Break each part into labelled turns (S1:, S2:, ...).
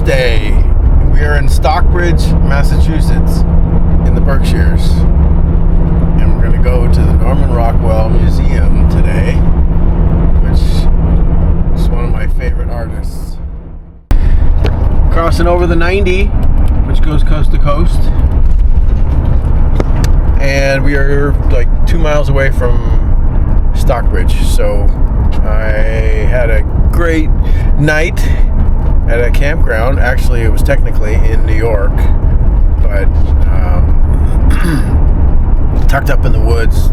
S1: Thursday. We are in Stockbridge, Massachusetts, in the Berkshires. And we're going to go to the Norman Rockwell Museum today, which is one of my favorite artists. Crossing over the 90, which goes coast to coast. And we are like 2 miles away from Stockbridge. So I had a great night at a campground. Actually, it was technically in New York, but tucked up in the woods,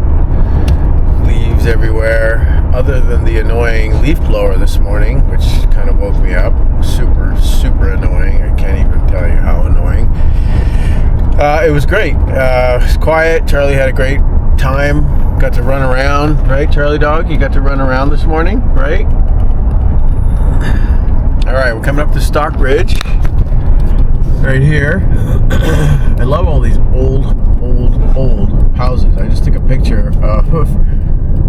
S1: leaves everywhere, other than the annoying leaf blower this morning, which kind of woke me up. Super annoying. I can't even tell you how annoying. It was great. It was quiet. Charlie had a great time. Got to run around, right, Charlie dog? You got to run around this morning, right? All right, we're coming up to Stockbridge, right here. I love all these old houses. I just took a picture of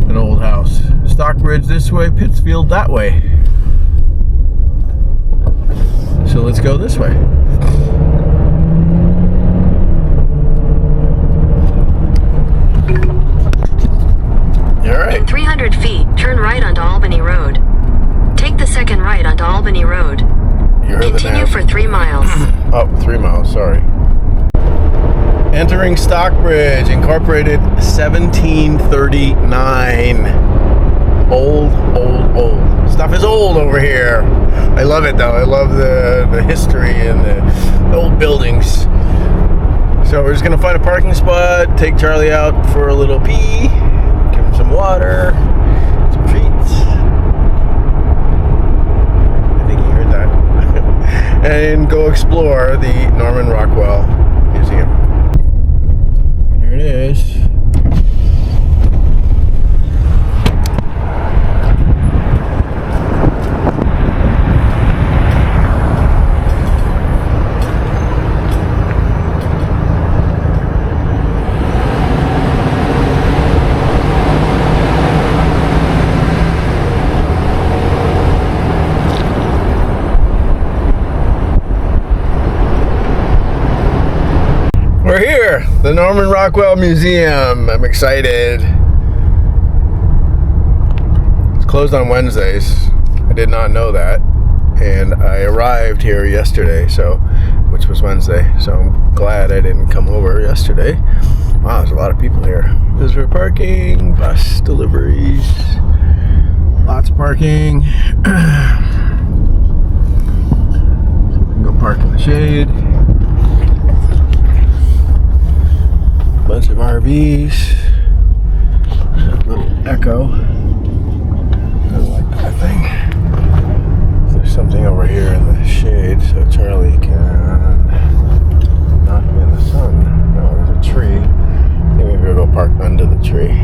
S1: an old house. Stockbridge this way, Pittsfield that way. So let's go this way. All right.
S2: In 300 feet, turn right onto Albany Road. Take the second right onto Albany Road. Continue for 3 miles.
S1: Oh, 3 miles, sorry. Entering Stockbridge, incorporated 1739. Old. Stuff is old over here. I love it though. I love the history and the old buildings. So we're just gonna find a parking spot, take Charlie out for a little pee, give him some water, some treats. I think you heard that. And go explore the Norman Rockwell Museum. Here it is. We're here, the Norman Rockwell Museum. I'm excited. It's closed on Wednesdays. I did not know that. And I arrived here yesterday, which was Wednesday. So I'm glad I didn't come over yesterday. Wow, there's a lot of people here. Visitor parking, bus deliveries, lots of parking. Go park in the shade. Bunch of RVs. A little echo. I don't like that thing. There's something over here in the shade so Charlie can not be in the sun. No, there's a tree. I think maybe we'll go park under the tree.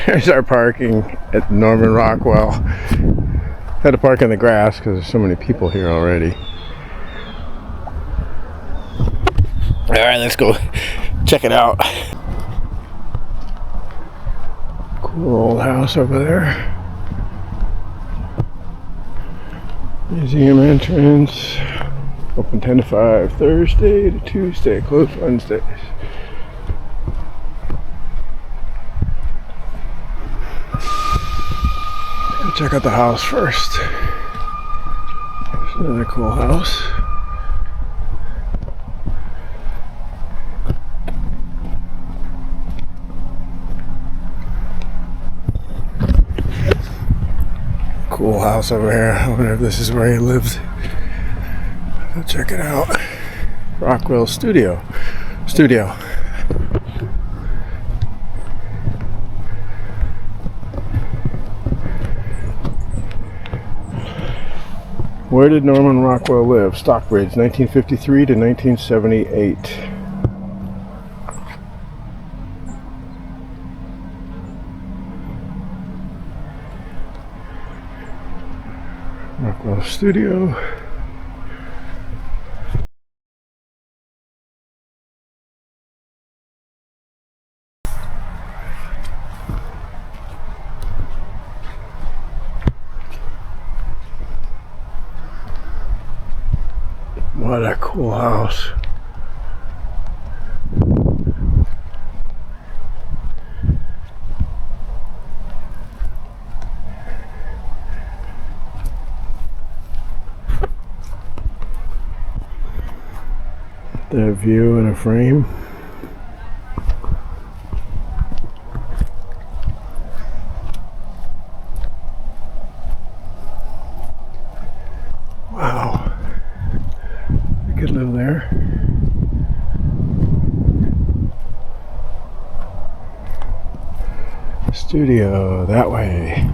S1: There's our parking at Norman Rockwell. Had to park in the grass because there's so many people here already. All right, let's go check it out. Cool old house over there. Museum entrance. Open 10 to 5 Thursday to Tuesday. Closed Wednesdays. Let's go check out the house first. There's another cool house. Cool house over here. I wonder if this is where he lived. Go check it out. Rockwell Studio. Where did Norman Rockwell live? Stockbridge, 1953 to 1978. Rockwell Studio. What a cool house. The view in a frame. Wow. I could live there. Studio that way.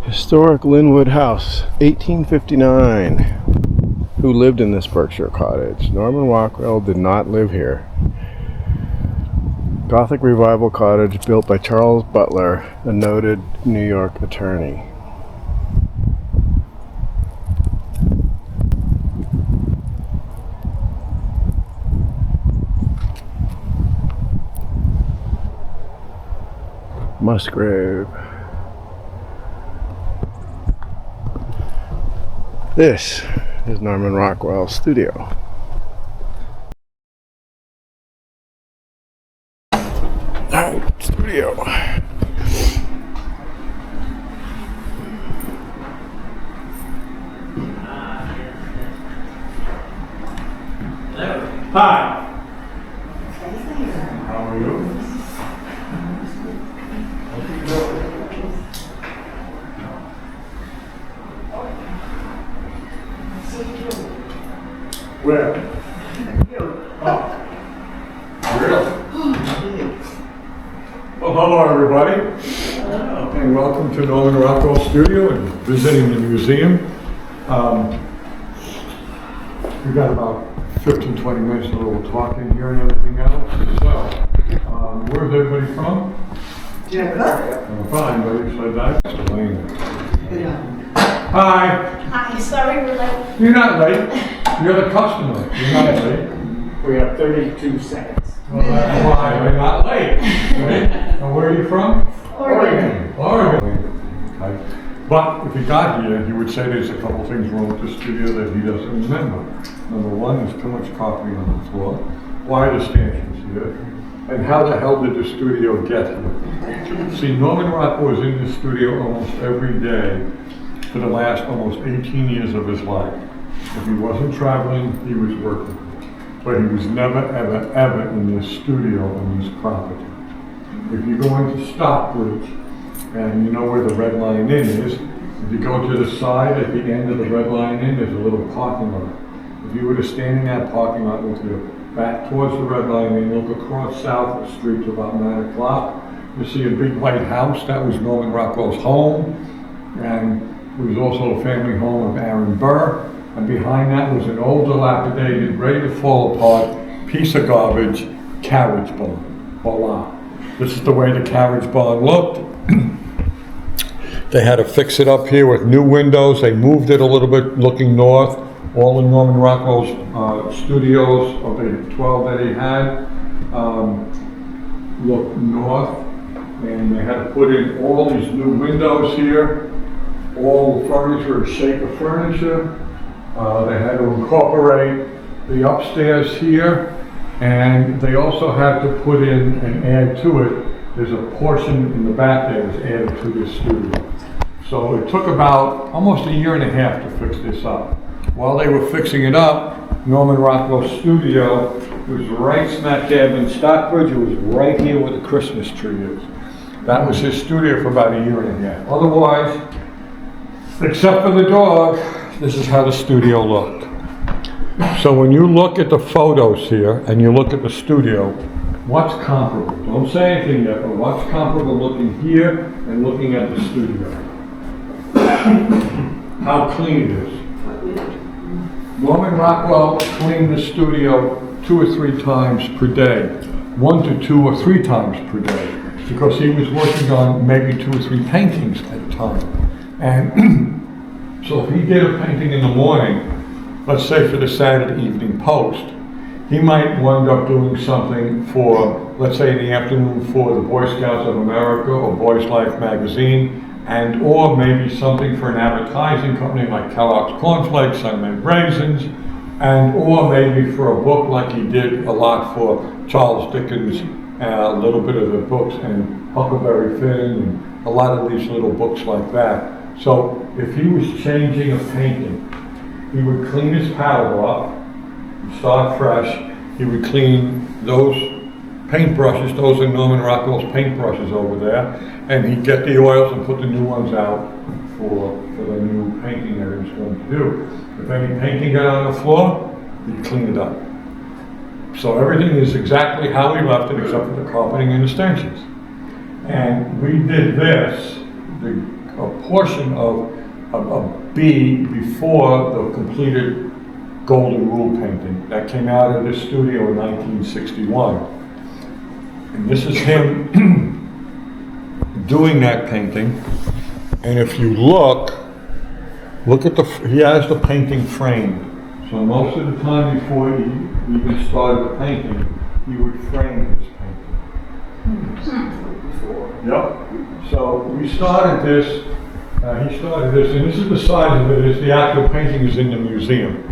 S1: Historic Linwood House, 1859. Who lived in this Berkshire cottage? Norman Rockwell did not live here. Gothic Revival cottage built by Charles Butler, a noted New York attorney. Musgrave. This is Norman Rockwell's studio. Alright, studio.
S3: Hi. How are you? Where? Oh. Really? Well, hello everybody. Hello. And welcome to Norman Rockwell Studio and visiting the museum. We've got about 15-20 minutes of a little talking here and everything else. So, where's everybody from?
S4: Yeah.
S3: I'm fine, but you said that. Mr. Lane.
S4: Yeah.
S3: Hi.
S4: Hi, sorry we're late.
S3: You're not late. You're the customer. You're not late.
S5: We have 32 seconds.
S3: Well, that's why you're not late. Right? And where are you from?
S4: Oregon.
S3: Oregon. Okay. But if he got here, he would say there's a couple things wrong with the studio that he doesn't remember. Number one, there's too much carpeting on the floor. Why are the stanchions here? And how the hell did the studio get here? See, Norman Rockwell was in the studio almost every day for the last almost 18 years of his life. If he wasn't traveling, he was working. But he was never, ever, ever in this studio on this property. If you go into Stockbridge, and you know where the Red Line Inn is, if you go to the side at the end of the Red Line Inn, there's a little parking lot. If you were to stand in that parking lot with your back towards the Red Line Inn, look across South Street to about 9 o'clock, you see a big white house. That was Norman Rockwell's home, and it was also a family home of Aaron Burr. And behind that was an old, dilapidated, ready to fall apart piece of garbage carriage barn. Voila. This is the way the carriage barn looked. They had to fix it up here with new windows. They moved it a little bit looking north. All in Norman Rockwell's studios of the 12 that he had looked north. And they had to put in all these new windows here. All the furniture, a shape of furniture. They had to incorporate the upstairs here, and they also had to put in and add to it. There's a portion in the back that was added to this studio. So it took about almost a year and a half to fix this up. While they were fixing it up, Norman Rockwell's studio was right smack dab in Stockbridge. It was right here where the Christmas tree is. That was his studio for about a year and a half. Otherwise, except for the dog, this is how the studio looked. So when you look at the photos here and you look at the studio, what's comparable? Don't say anything yet, but what's comparable looking here and looking at the studio? How clean it is. Norman Rockwell cleaned the studio 2 or 3 times per day. 1 to 2 or 3 times per day. Because he was working on maybe 2 or 3 paintings at a time. And so if he did a painting in the morning, let's say for the Saturday Evening Post, he might wind up doing something for, let's say in the afternoon for the Boy Scouts of America or Boys Life magazine, and or maybe something for an advertising company like Kellogg's Cornflakes, Sunmade Raisins, and or maybe for a book like he did a lot for Charles Dickens, a little bit of the books, and Huckleberry Finn, and a lot of these little books like that. So if he was changing a painting, he would clean his palette off, start fresh. He would clean those paintbrushes, those are Norman Rockwell's paintbrushes over there, and he'd get the oils and put the new ones out for the new painting that he was going to do. If any painting got on the floor, he'd clean it up. So everything is exactly how he left it except for the carpeting and the stanchions. And we did this, a portion of a B before the completed Golden Rule painting that came out of this studio in 1961. And this is him doing that painting. And if you look at he has the painting framed. So most of the time before he even started the painting, he would frame his painting. Yep. So we started this, he started this, and this is the size of it, the actual painting is in the museum.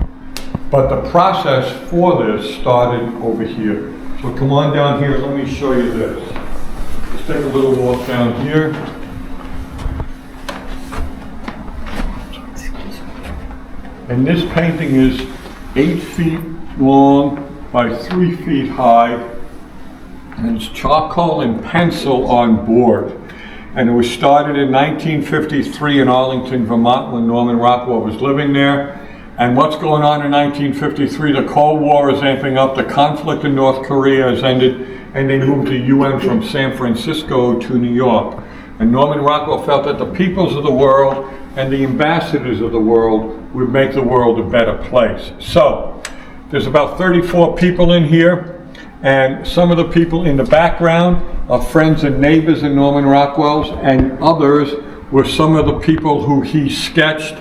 S3: But the process for this started over here. So come on down here, let me show you this. Let's take a little walk down here. And this painting is 8 feet long by 3 feet high. And it's charcoal and pencil on board. And it was started in 1953 in Arlington, Vermont, when Norman Rockwell was living there. And what's going on in 1953? The Cold War is amping up, the conflict in North Korea has ended, and they moved the UN from San Francisco to New York. And Norman Rockwell felt that the peoples of the world and the ambassadors of the world would make the world a better place. So, there's about 34 people in here, and some of the people in the background are friends and neighbors in Norman Rockwell's, and others were some of the people who he sketched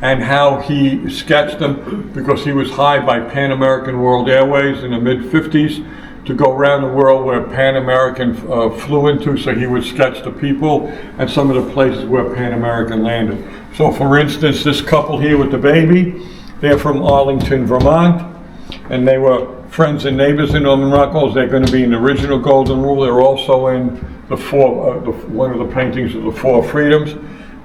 S3: and how he sketched them, because he was hired by Pan American World Airways in the mid-50s to go around the world where Pan American flew into, so he would sketch the people and some of the places where Pan American landed. So for instance, this couple here with the baby, they're from Arlington, Vermont, and they were friends and neighbors in Norman Rockwell's. They're going to be in the original Golden Rule. They're also in one of the paintings of the Four Freedoms.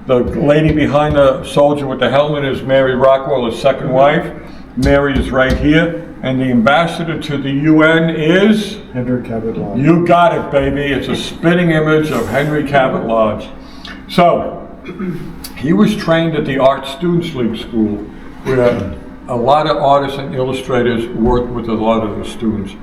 S3: The lady behind the soldier with the helmet is Mary Rockwell, his second wife. Mary is right here. And the ambassador to the UN is?
S6: Henry Cabot Lodge.
S3: You got it, baby. It's a spitting image of Henry Cabot Lodge. So, he was trained at the Art Students League School, where a lot of artists and illustrators worked with a lot of the students.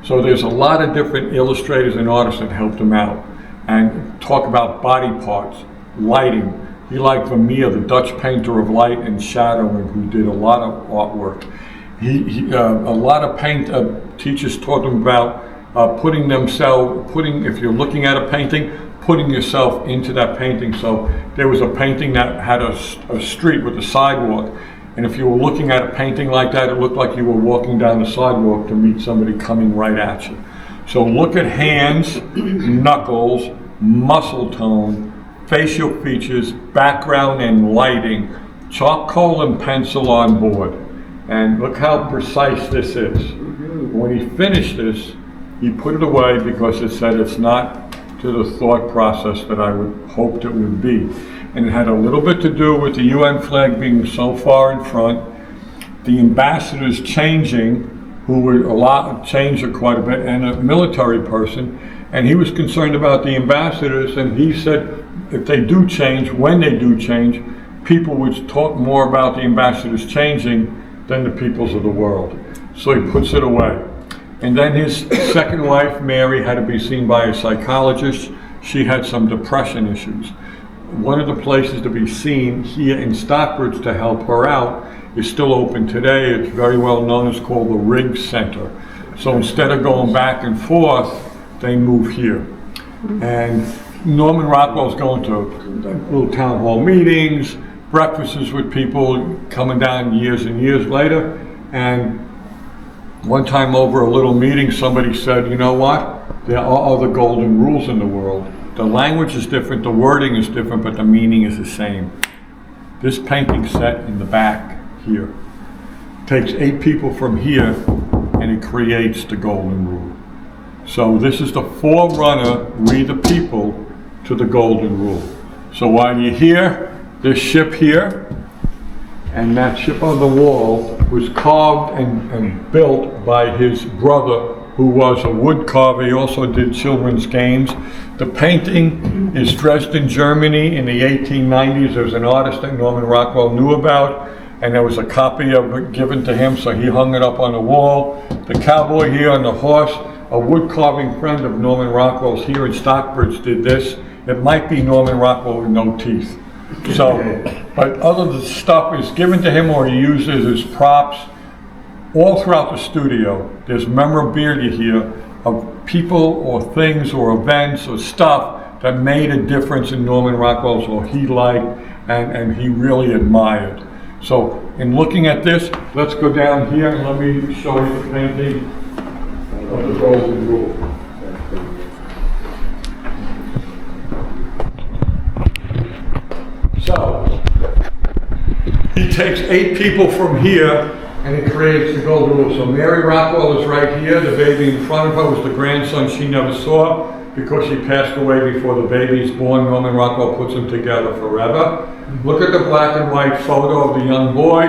S3: So there's a lot of different illustrators and artists that helped him out and talk about body parts, lighting. He liked Vermeer, the Dutch painter of light and shadowing, who did a lot of artwork. A lot of teachers taught him about if you're looking at a painting, putting yourself into that painting. So there was a painting that had a street with a sidewalk. And if you were looking at a painting like that, it looked like you were walking down the sidewalk to meet somebody coming right at you. So look at hands, knuckles, muscle tone, facial features, background and lighting, charcoal and pencil on board. And look how precise this is. When he finished this, he put it away because it said it's not to the thought process that I would hoped it would be. And it had a little bit to do with the UN flag being so far in front, the ambassadors changing, who were changed quite a bit, and a military person. And he was concerned about the ambassadors, and he said if they do change, when they do change, people would talk more about the ambassadors changing than the peoples of the world. So he puts it away. And then his second wife, Mary, had to be seen by a psychologist. She had some depression issues. One of the places to be seen here in Stockbridge to help her out is still open today. It's very well known. It's called the Riggs Center. So instead of going back and forth, they move here. And Norman Rockwell's going to little town hall meetings, breakfasts with people coming down years and years later. And one time over a little meeting, somebody said, you know what? There are other golden rules in the world. The language is different, the wording is different, but the meaning is the same. This painting set in the back here. takes 8 people from here and it creates the golden rule. So this is the forerunner, we the people, to the golden rule. So while you're here, this ship here, and that ship on the wall was carved and built by his brother, who was a wood carver. He also did children's games. The painting is Dresden, Germany in the 1890s. There was an artist that Norman Rockwell knew about, and there was a copy of it given to him, so he hung it up on the wall. The cowboy here on the horse, a wood carving friend of Norman Rockwell's here in Stockbridge did this. It might be Norman Rockwell with no teeth. So, but other stuff is given to him or he uses as props. All throughout the studio, there's memorabilia here of people or things or events or stuff that made a difference in Norman Rockwell's, or he liked and he really admired. So in looking at this, let's go down here and let me show you the painting of the golden rule. So he takes 8 people from here and it creates the golden rule. So Mary Rockwell is right here. The baby in front of her was the grandson she never saw because she passed away before the baby is born. Norman Rockwell puts them together forever. Look at the black and white photo of the young boy.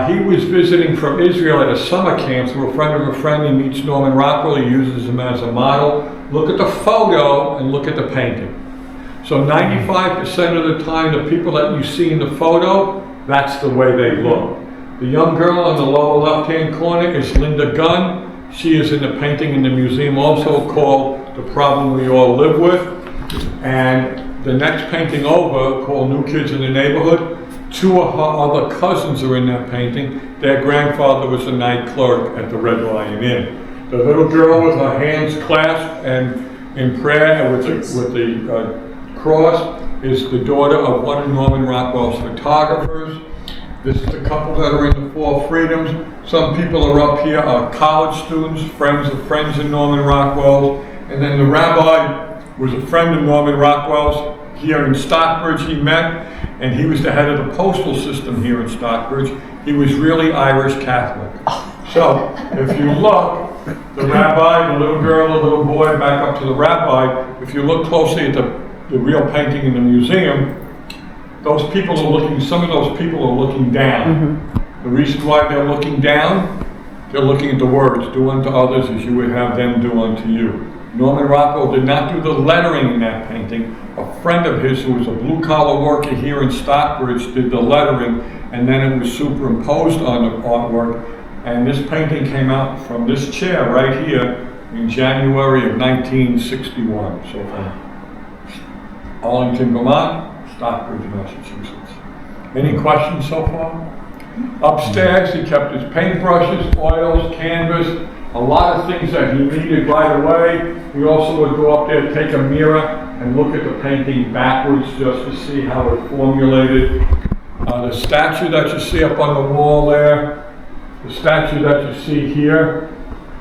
S3: He was visiting from Israel at a summer camp through a friend of a friend. He meets Norman Rockwell. He uses him as a model. Look at the photo and look at the painting. So 95% of the time, the people that you see in the photo, that's the way they look. The young girl on the lower left-hand corner is Linda Gunn. She is in the painting in the museum also called The Problem We All Live With. And the next painting over, called New Kids in the Neighborhood, 2 of her other cousins are in that painting. Their grandfather was a night clerk at the Red Lion Inn. The little girl with her hands clasped and in prayer with the cross is the daughter of one of Norman Rockwell's photographers. This is the couple that are in the 4 Freedoms. Some people are up here are college students, friends of friends in Norman Rockwell's. And then the rabbi was a friend of Norman Rockwell's here in Stockbridge. He met, and he was the head of the postal system here in Stockbridge. He was really Irish Catholic. So if you look, the rabbi, the little girl, the little boy, back up to the rabbi, if you look closely at the real painting in the museum, those people are looking, some of those people are looking down. Mm-hmm. The reason why they're looking down, they're looking at the words, do unto others as you would have them do unto you. Norman Rockwell did not do the lettering in that painting. A friend of his who was a blue-collar worker here in Stockbridge did the lettering, and then it was superimposed on the artwork. And this painting came out from this chair right here in January of 1961. So from Arlington, Vermont, Stockbridge, Massachusetts. Any questions so far? Upstairs, he kept his paintbrushes, oils, canvas, a lot of things that he needed right away. He also would go up there, take a mirror, and look at the painting backwards just to see how it formulated. The statue that you see up on the wall there, the statue that you see here,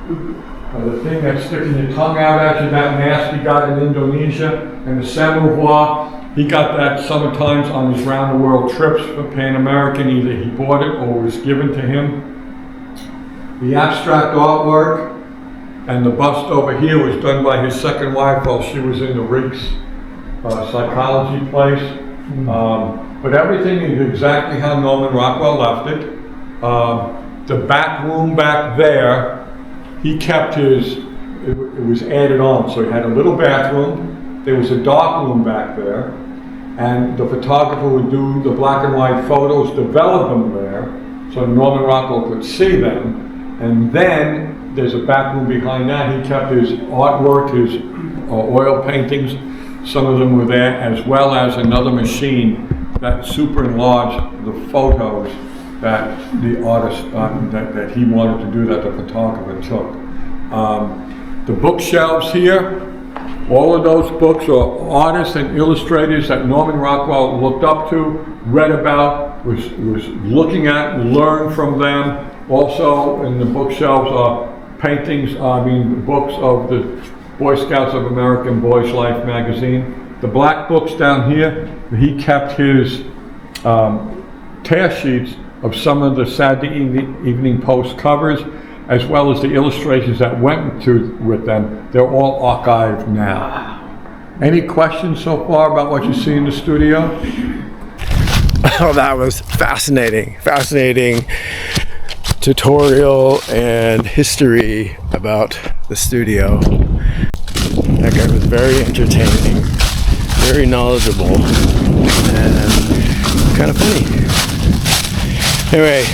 S3: the thing that's sticking your tongue out at you, that mask he got in Indonesia, and the samovar, he got that sometimes on his round the world trips for Pan American. Either he bought it or it was given to him. The abstract artwork and the bust over here was done by his second wife while she was in the Riggs psychology place. But everything is exactly how Norman Rockwell left it. The back room back there, he kept his, it was added on, so he had a little bathroom. There was a dark room back there, and the photographer would do the black and white photos, develop them there, so Norman Rockwell could see them. And then there's a back room behind that. He kept his artwork, his oil paintings, some of them were there, as well as another machine that super enlarged the photos that the artist, that he wanted to do, that the photographer took. The bookshelves here, all of those books are artists and illustrators that Norman Rockwell looked up to, read about, was looking at, learned from them. Also in the bookshelves are paintings, books of the Boy Scouts of America and Boys Life magazine. The black books down here, he kept his tear sheets of some of the Saturday Evening Post covers, as well as the illustrations that went with them. They're all archived now. Any questions so far about what you see in the studio?
S1: Oh, that was fascinating. Fascinating tutorial and history about the studio. That guy was very entertaining, very knowledgeable, and kind of funny. Anyway.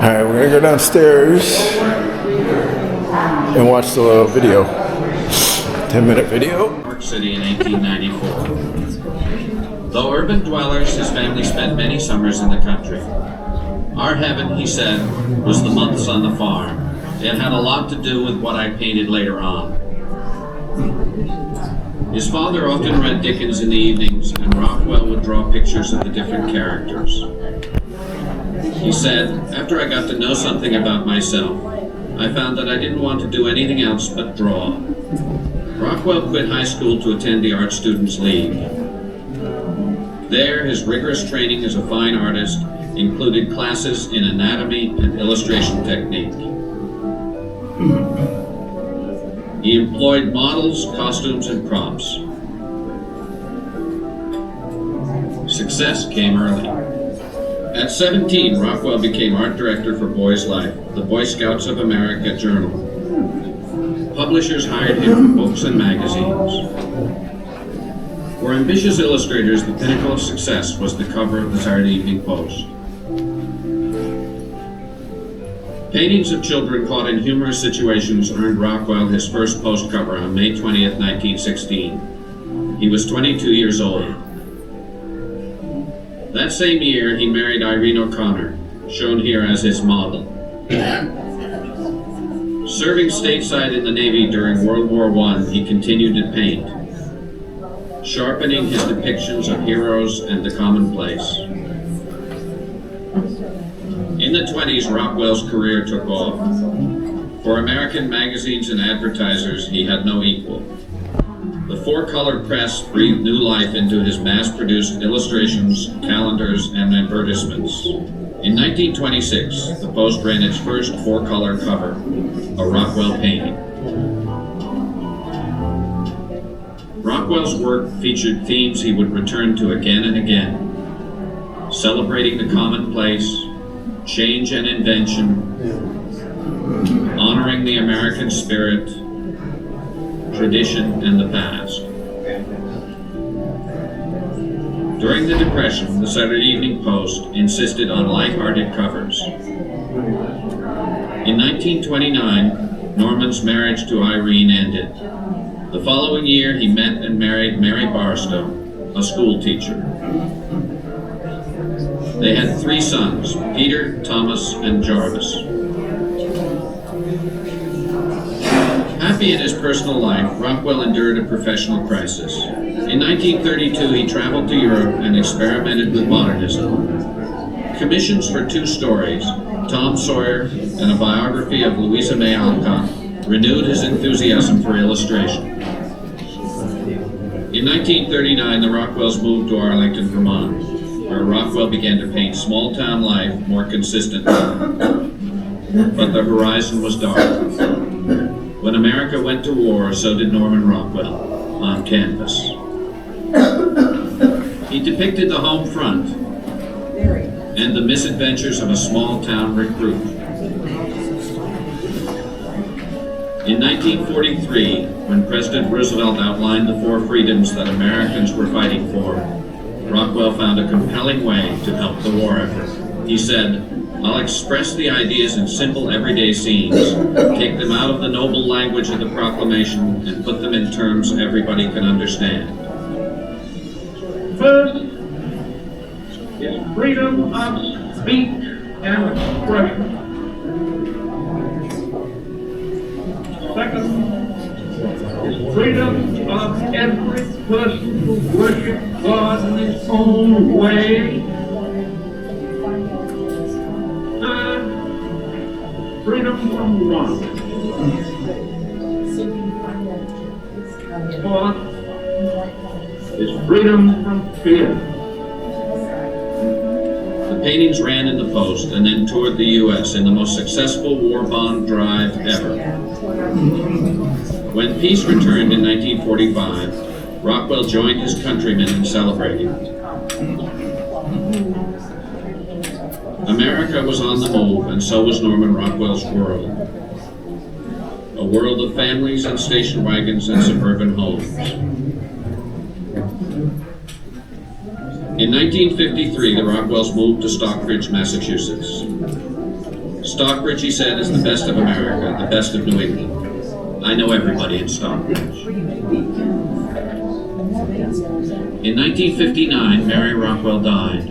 S1: Alright, we're gonna go downstairs and watch the little video. 10-minute video.
S6: New York City in 1894. Though urban dwellers, his family spent many summers in the country. Our heaven, he said, was the months on the farm. It had a lot to do with what I painted later on. His father often read Dickens in the evenings, and Rockwell would draw pictures of the different characters. He said, after I got to know something about myself, I found that I didn't want to do anything else but draw. Rockwell quit high school to attend the Art Students League. There, his rigorous training as a fine artist included classes in anatomy and illustration technique. He employed models, costumes, and props. Success came early. At 17, Rockwell became art director for Boys Life, the Boy Scouts of America journal. Publishers hired him for books and magazines. For ambitious illustrators, the pinnacle of success was the cover of the Saturday Evening Post. Paintings of children caught in humorous situations earned Rockwell his first Post cover on May 20th, 1916. He was 22 years old. That same year, he married Irene O'Connor, shown here as his model. Serving stateside in the Navy during World War I, he continued to paint, sharpening his depictions of heroes and the commonplace. In the 20s, Rockwell's career took off. For American magazines and advertisers, he had no equal. The four-color press breathed new life into his mass-produced illustrations, calendars, and advertisements. In 1926, the Post ran its first four-color cover, a Rockwell painting. Rockwell's work featured themes he would return to again and again, celebrating the commonplace, change and invention, honoring the American spirit, tradition, and the past. During the Depression, the Saturday Evening Post insisted on light-hearted covers. In 1929, Norman's marriage to Irene ended. The following year, he met and married Mary Barstow, a school teacher. They had 3 sons, Peter, Thomas, and Jarvis. Happy in his personal life, Rockwell endured a professional crisis. In 1932, he traveled to Europe and experimented with modernism. Commissions for 2 stories, Tom Sawyer and a biography of Louisa May Alcott, renewed his enthusiasm for illustration. In 1939, the Rockwells moved to Arlington, Vermont, where Rockwell began to paint small-town life more consistently. But the horizon was dark. When America went to war, so did Norman Rockwell, on canvas. He depicted the home front and the misadventures of a small-town recruit. In 1943, when President Roosevelt outlined the 4 freedoms that Americans were fighting for, Rockwell found a compelling way to help the war effort. He said, "I'll express the ideas in simple everyday scenes, take them out of the noble language of the proclamation, and put them in terms everybody can understand."
S7: First is freedom of speech and expression.
S6: freedom of every person to worship God in his own way, and freedom from want. Fourth is freedom from fear. The paintings ran in the Post and then toured the U.S. in the most successful war bond drive ever. When peace returned in 1945, Rockwell joined his countrymen in celebrating. America was on the move, and so was Norman Rockwell's world. A world of families and station wagons and suburban homes. In 1953, the Rockwells moved to Stockbridge, Massachusetts. Stockbridge, he said, is the best of America, the best of New England. I know everybody in Stockbridge. In 1959, Mary Rockwell died.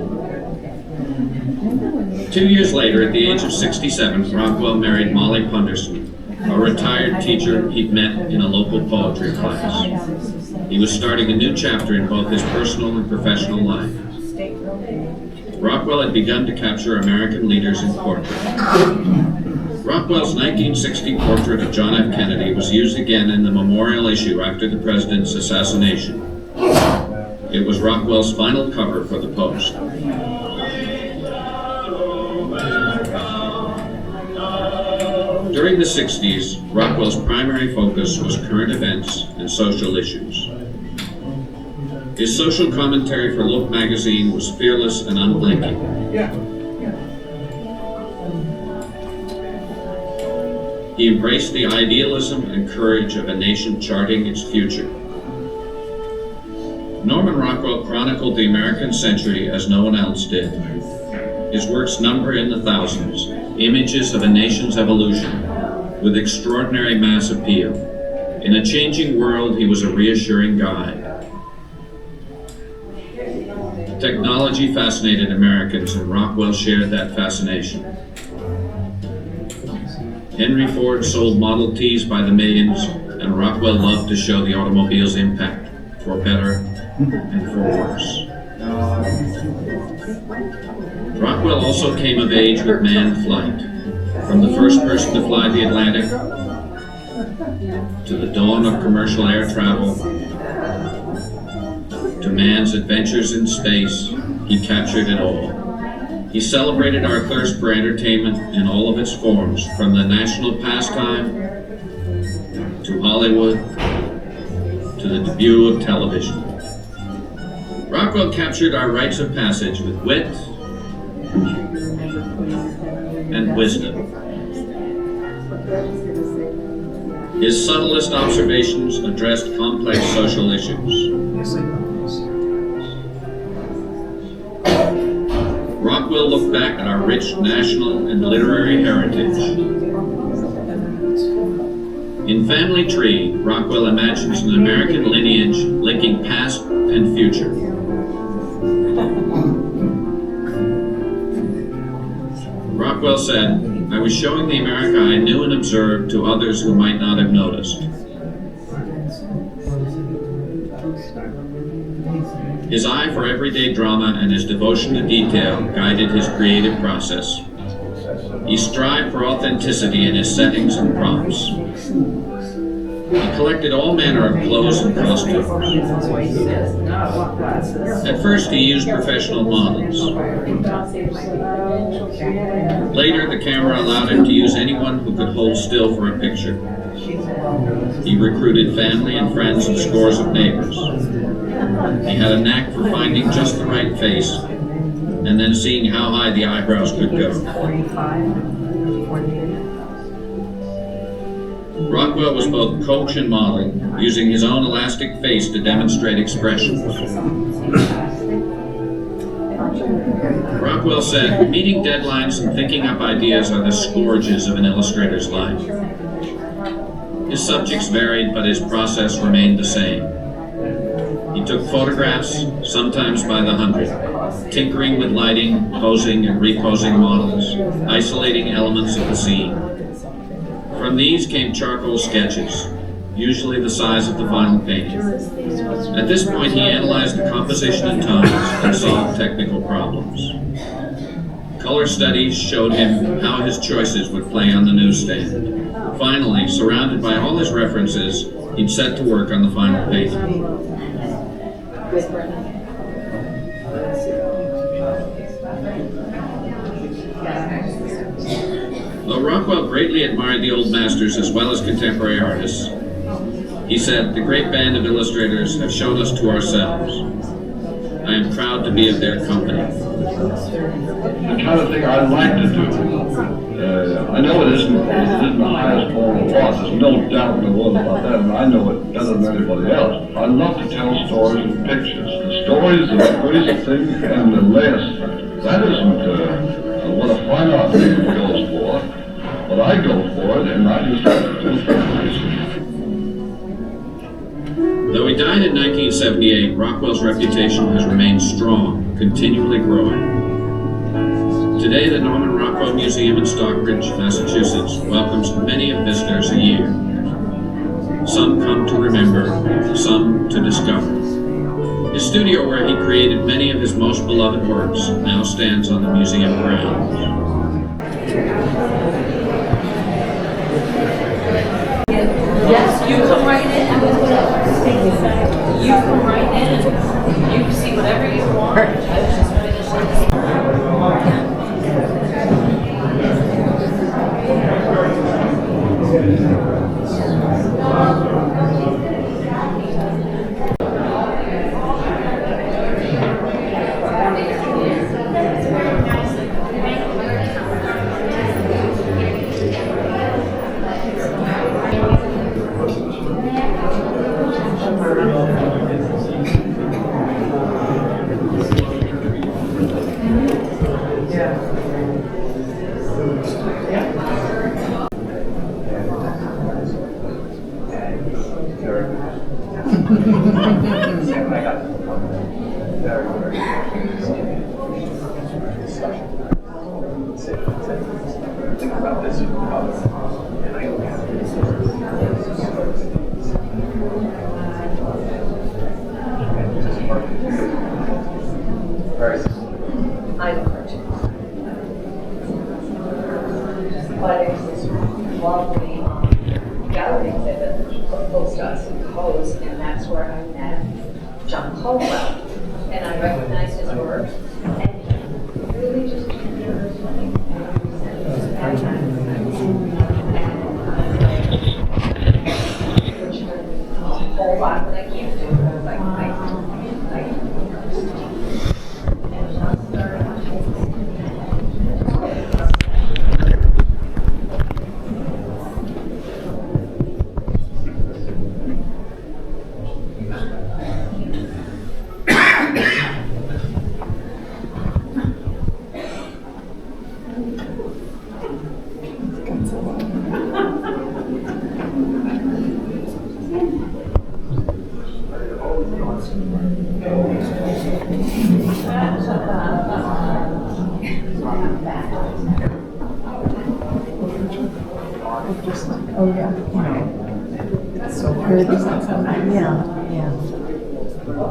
S6: 2 years later, at the age of 67, Rockwell married Molly Punderson, a retired teacher he'd met in a local poetry class. He was starting a new chapter in both his personal and professional life. Rockwell had begun to capture American leaders in portrait. Rockwell's 1960 portrait of John F. Kennedy was used again in the memorial issue after the president's assassination. It was Rockwell's final cover for the Post. During the 60s, Rockwell's primary focus was current events and social issues. His social commentary for Look magazine was fearless and unblinking. He embraced the idealism and courage of a nation charting its future. Norman Rockwell chronicled the American century as no one else did. His works number in the thousands, images of a nation's evolution, with extraordinary mass appeal. In a changing world, he was a reassuring guide. Technology fascinated Americans, and Rockwell shared that fascination. Henry Ford sold Model Ts by the millions, and Rockwell loved to show the automobile's impact, for better and for worse. Rockwell also came of age with manned flight. From the first person to fly the Atlantic, to the dawn of commercial air travel, to man's adventures in space, he captured it all. He celebrated our thirst for entertainment in all of its forms, from the national pastime, to Hollywood, to the debut of television. Rockwell captured our rites of passage with wit and wisdom. His subtlest observations addressed complex social issues. Rockwell looked back at our rich national and literary heritage. In Family Tree, Rockwell imagines an American lineage linking past and future. Rockwell said, "I was showing the America I knew and observed to others who might not have noticed." His eye for everyday drama and his devotion to detail guided his creative process. He strived for authenticity in his settings and props. He collected all manner of clothes and costumes. At first, he used professional models. Later, the camera allowed him to use anyone who could hold still for a picture. He recruited family and friends and scores of neighbors. He had a knack for finding just the right face and then seeing how high the eyebrows could go. Rockwell was both coach and model, using his own elastic face to demonstrate expression. Rockwell said, "Meeting deadlines and thinking up ideas are the scourges of an illustrator's life." His subjects varied, but his process remained the same. He took photographs, sometimes by the hundred, tinkering with lighting, posing and reposing models, isolating elements of the scene. From these came charcoal sketches, usually the size of the final painting. At this point, he analyzed the composition and tones and solved technical problems. Color studies showed him how his choices would play on the newsstand. Finally, surrounded by all his references, he'd set to work on the final painting. Though Rockwell greatly admired the old masters as well as contemporary artists, he said, "The great band of illustrators have shown us to ourselves. I am proud to be of their company."
S7: The kind of thing I like to do. I know it isn't the highest form of art. There's no doubt in the world about that, and I know it better than anybody else. I love to tell stories and pictures. The stories are the greatest thing and the less. That isn't what a fine art man goes for, but I go for it, and I just like to do it.
S6: Though he died in 1978, Rockwell's reputation has remained strong, continually growing. Today, the Norman Rockwell Museum in Stockbridge, Massachusetts, welcomes many of visitors a year. Some come to remember, some to discover. His studio, where he created many of his most beloved works, now stands on the museum grounds.
S8: Yes, you come right in. You come right in. You can see whatever you want. I was just finishing.
S9: I don't know. But it's this lovely gallery exhibit of postcards and codes, and that's where I met John Caldwell. And I recognized his work, and he really just a whole lot that I can't do. I was like,
S10: oh yeah, so good. Yeah.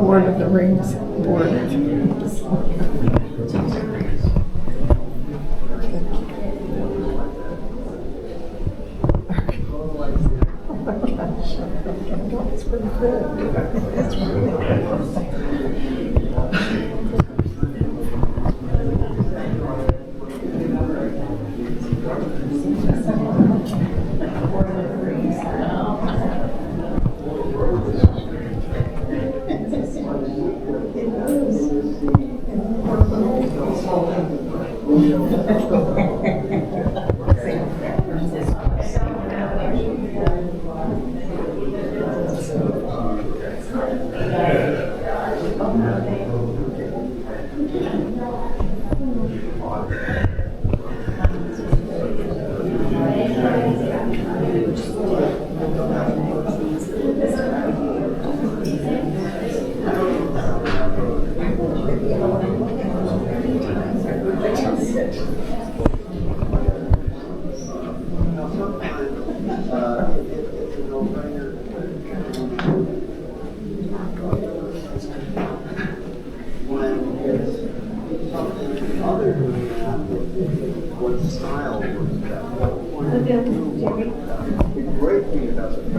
S10: Lord of the Rings bordered. It's pretty good. It's really good.
S11: It's a no-brainer. great thing about the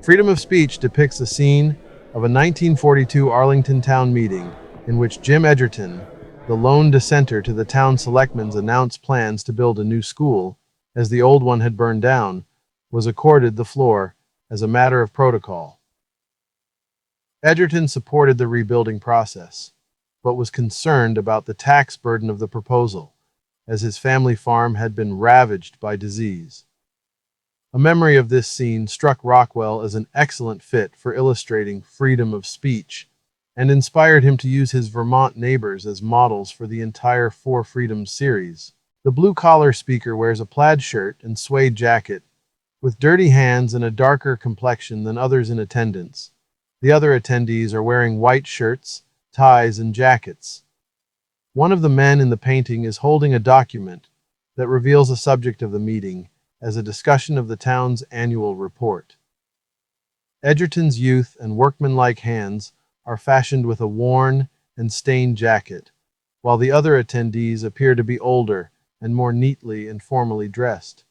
S1: Freedom of Speech depicts the scene of a 1942 Arlington town meeting in which Jim Edgerton, the lone dissenter to the town selectmen's announced plans to build a new school, as the old one had burned down, was accorded the floor as a matter of protocol. Edgerton supported the rebuilding process, but was concerned about the tax burden of the proposal, as his family farm had been ravaged by disease. A memory of this scene struck Rockwell as an excellent fit for illustrating freedom of speech, and inspired him to use his Vermont neighbors as models for the entire Four Freedoms series. The blue-collar speaker wears a plaid shirt and suede jacket, with dirty hands and a darker complexion than others in attendance. The other attendees are wearing white shirts, ties, and jackets. One of the men in the painting is holding a document that reveals the subject of the meeting as a discussion of the town's annual report. Edgerton's youth and workmanlike hands are fashioned with a worn and stained jacket, while the other attendees appear to be older and more neatly and formally dressed.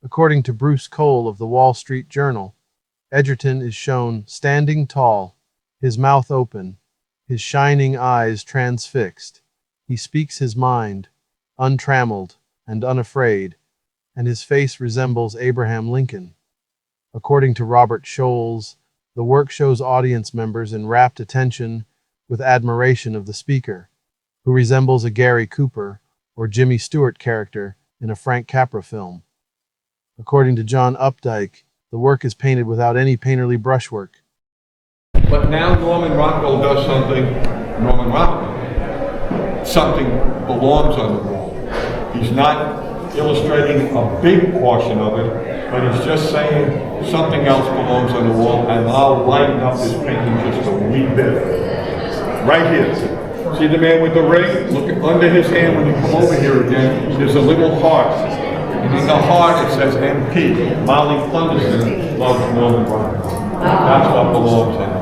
S1: According to Bruce Cole of the Wall Street Journal, Edgerton is shown standing tall, his mouth open, his shining eyes transfixed. He speaks his mind, untrammeled and unafraid, and his face resembles Abraham Lincoln. According to Robert Scholes, the work shows audience members in rapt attention with admiration of the speaker, who resembles a Gary Cooper or Jimmy Stewart character in a Frank Capra film. According to John Updike, the work is painted without any painterly brushwork.
S3: But now Norman Rockwell does something, Norman Rockwell, something belongs on the wall. He's not illustrating a big portion of it, but he's just saying something else belongs on the wall, and I'll lighten up this painting just a wee bit. Right here. See the man with the ring? Look under his hand when you come over here again, there's a little heart. And in the heart it says MP. Molly Plunderson loves Norman Rockwell. That's what belongs in it.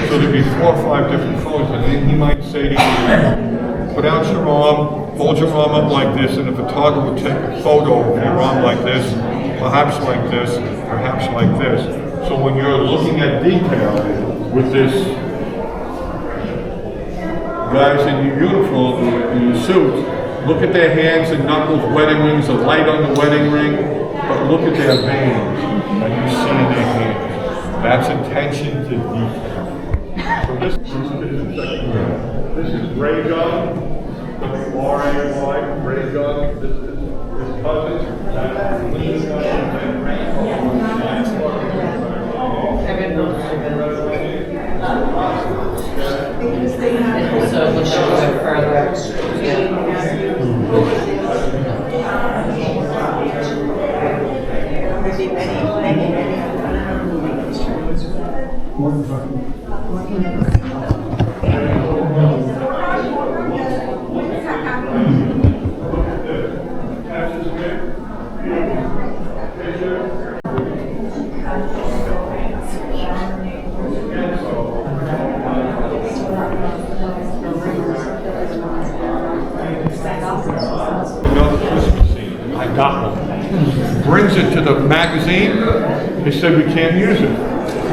S3: So there'd be 4 or 5 different photos, and then he might say to you, put out your arm, hold your arm up like this, and the photographer would take a photo of your arm like this, perhaps like this, perhaps like this. So when you're looking at detail with this guys in your uniform, in your suits, look at their hands and knuckles, wedding rings, the light on the wedding ring, but look at their veins that you see in their hands. That's attention to detail. So this is Ray Gunn, R-A-Y, Ray Gunn, this is his cousin, that's Lee Gunn, and Ray
S8: So we'll show it further.
S3: Another Christmas scene. I got one. Brings it to the magazine. They said we can't use it.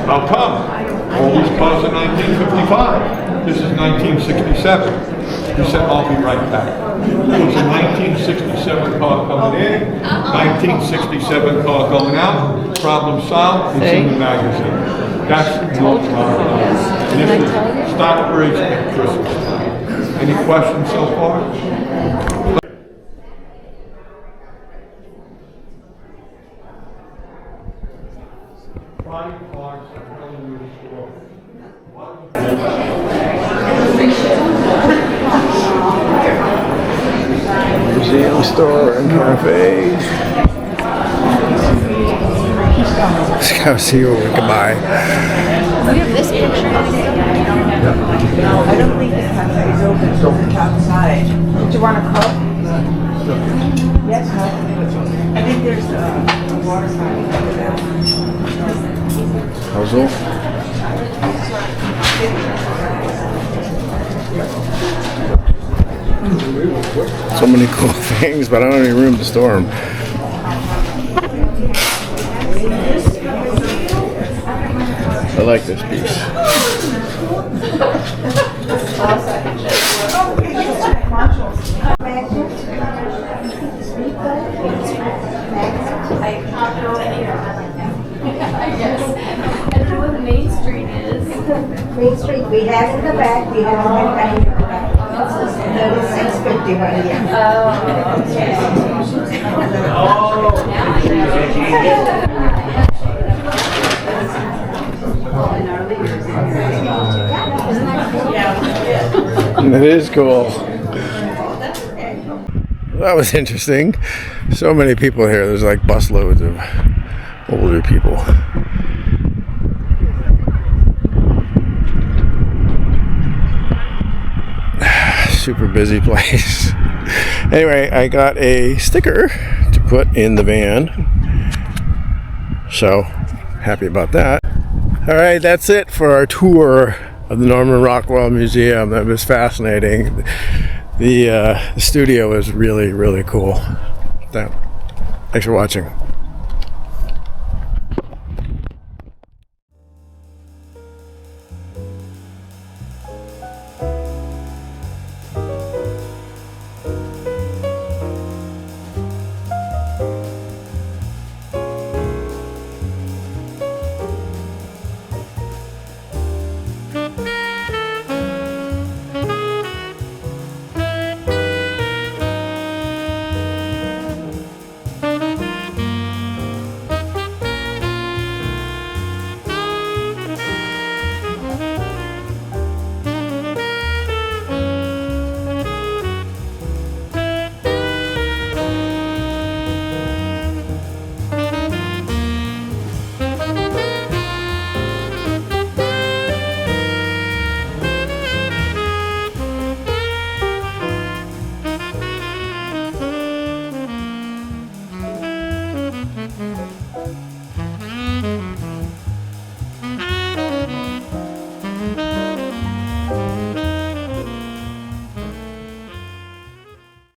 S3: How come? All these cars are 1955. This is 1967. He said, I'll be right back. There's a 1967 car coming in, 1967 car going out. Problem solved. It's in the magazine. That's your problem. This is Stockbridge at Christmas time. Any questions so far?
S1: Museum store and cafes. Let's go see what we can buy.
S10: We have this picture. I don't think the cafe is open, so it's outside. Do you want a cup? Yes, cup. I think there's a water fountain over there.
S1: Puzzle. So many cool things, but I don't have any room to store them. I like this piece.
S10: Main Street is. Main Street, we have in the back, we have in the back. No, it's 650 right here.
S1: That is cool. That was interesting. So many people here. There's like busloads of older people. Super busy place. Anyway, I got a sticker to put in the van. So, happy about that. Alright, that's it for our tour of the Norman Rockwell Museum. That was fascinating. The studio is really, really cool. Thanks for watching.